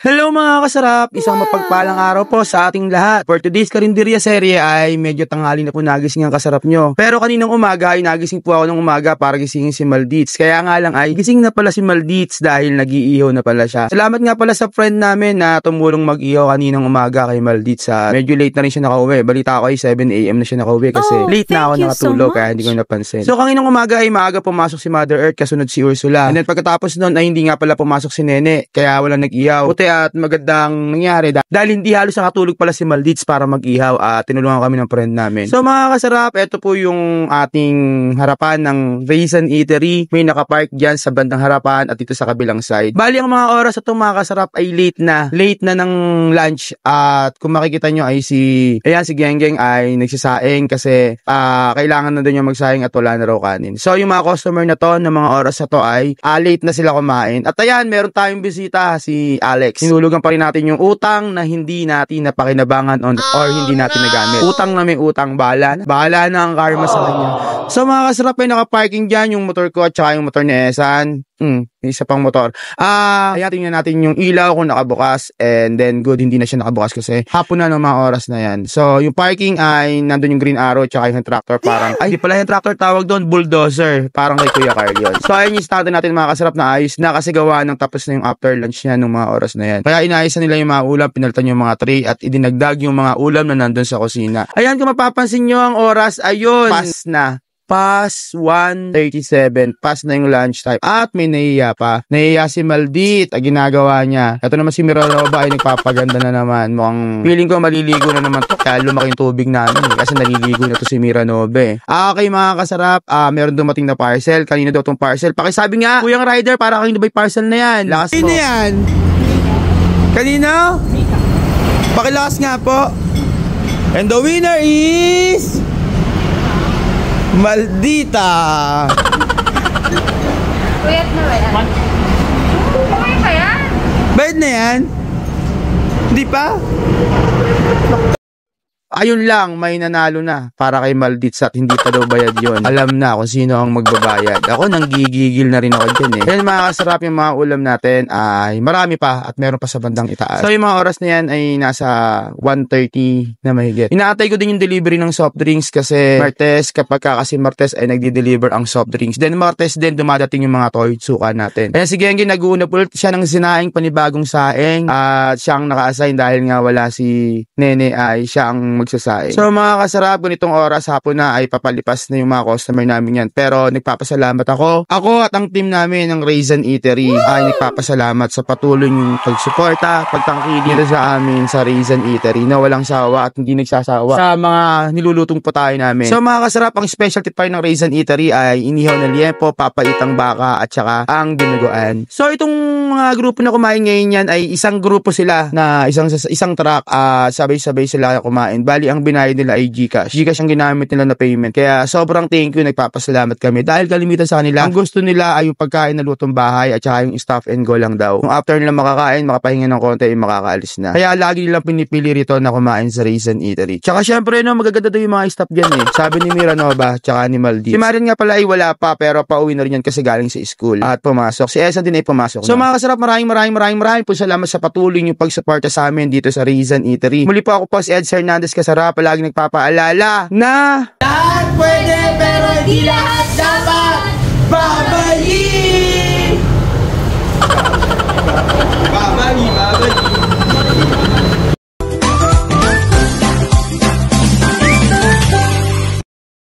Hello mga kasarap! Isang mapagpalang araw po sa ating lahat. For today's Karinderya serye ay medyo tanghali na po nagising ang kasarap nyo. Pero kaninang umaga ay nagising po ako ng umaga para gisingin si Maldits. Kaya nga lang ay gising na pala si Maldits dahil nag-iihaw na pala siya. Salamat nga pala sa friend namin na tumulong mag-ihaw kaninang umaga kay Maldits. Medyo late na rin siya nakauwi. Balita ko ay 7 AM na siya nakauwi kasi late na ako nakatulog kaya hindi ko napansin. So kaninang umaga ay maaga pumasok si Mother Earth kasunod si Ursula. And then pagkatapos nun ay hindi nga pala pumasok si Nene kaya wala nag-ihaw. At magandang nangyari dahil hindi halos nakatulog pala si Maldits para mag-ihaw at tinulungan kami ng friend namin. So mga kasarap, ito po yung ating harapan ng Raisin Eatery. May nakapark dyan sa bandang harapan at dito sa kabilang side. Bali ang mga oras at mga kasarap ay late na ng lunch at kung makikita nyo ay si Genggeng ay nagsisaing kasi kailangan na doon yung magsaing at wala na raw kanin. So yung mga customer na to ng mga oras na to ay late na sila kumain. At ayan, meron tayong bisita si Alex. Sinulugan pa rin natin yung utang na hindi natin napakinabangan or hindi natin nagamit. Utang na may utang, bahala na ang karma sa kanya. So mga kasarap ay nakaparking dyan yung motor ko at saka yung motor ni Esan. Isa pang motor. Ayan, tingnan natin yung ilaw kung nakabukas and then good, hindi na siya nakabukas kasi hapon na ng mga oras na yan. So yung parking ay nandun yung green arrow tsaka yung tractor parang, ay di pala yung tractor tawag doon, bulldozer. Parang kay Kuya Carl yun. So ayun yung start natin mga kasarap na ayos na kasi gawa ng tapos na yung after lunch niya nung mga oras na yan. Kaya inayos na nila yung mga ulam, pinalitan yung mga tray at idinagdag yung mga ulam na nandun sa kusina. Ayan, kung mapapansin nyo ang oras, ayun, Pas 1:37. Pas na yung lunch time. At may nahiya pa. Nahiya si Maldit. Ginagawa niya. Ito naman si Miranova ay nagpapaganda na naman. Mukhang feeling ko maliligo na naman to. Kaya lumaki yung tubig namin. Kasi naliligo na to si Miranova. Okay mga kasarap. Meron dumating na parcel. Kanina daw tong parcel. Pakisabi nga, Kuyang Rider, para kanina ba yung parcel na yan? Lakas mo. Kanina yan? Kanina? Pakilakas nga po. And the winner is... Maldita! Bayad na ba yan? Bayad pa yan? Bayad na yan? Hindi pa? Ayun lang, may nanalo na para kay Maldits at hindi pa daw bayad yun. Alam na kung sino ang magbabayad. Ako nang gigigil na rin ako dyan eh. Kaya mga kasarap yung mga ulam natin ay marami pa at meron pa sa bandang itaas. So yung mga oras na yan ay nasa 1:30 na mahigit. Inaantay ko din yung delivery ng soft drinks kasi Martes, kapag kasi Martes ay nagdi-deliver ang soft drinks. Then Martes din dumadating yung mga toy suka natin. Kaya si Genggeng nag-uuna ulit siya ng sinaing panibagong saing at siyang naka-assign dahil nga wala si Nene ay siya ang magsasaing. So mga kasarap, ganitong oras hapon na ay papalipas na yung mga customer namin yan. Pero nagpapasalamat ako at ang team namin ng Raisin Eatery ay nagpapasalamat sa patuloy yung pagsuporta, pagtangkilik dito sa amin sa Raisin Eatery na walang sawa at hindi nagsasawa sa mga nilulutong putahe namin. So mga kasarap, ang specialty pa ng Raisin Eatery ay inihaw na liempo, papaitang baka at saka ang dinuguan. So itong mga grupo na kumain ngayon yan ay isang grupo sila na isang truck, sabay-sabay sila kumain. Bali, ang binayad nila ay GCash. GCash ang ginamit nila na payment. Kaya sobrang thank you, nagpapasalamat kami. Dahil kalimitan sa kanila, ang gusto nila ay yung pagkain na lutong bahay at saka yung stop and go lang daw. Kung after nila makakain, makapahinga ng konti, ay makakaalis na. Kaya lagi nilang pinipili rito na kumain sa Raisin Eatery. Tsaka syempre, magaganda daw yung mga stop dyan eh. Sabi ni Miranova, tsaka ni Maldits. Si Marin nga pala ay wala pa, pero pauwi na rin yan kasi galing sa school. At pumasok. Si Esan din ay pumasok na. So mga kasarap, maraming po salamat sa patuloy yung pagsuporta sa amin dito sa Raisin Eatery. Muli po ako po si Eds Hernandez Kasarap, palagi nagpapaalala na lahat pwede pero hindi lahat dapat babalik.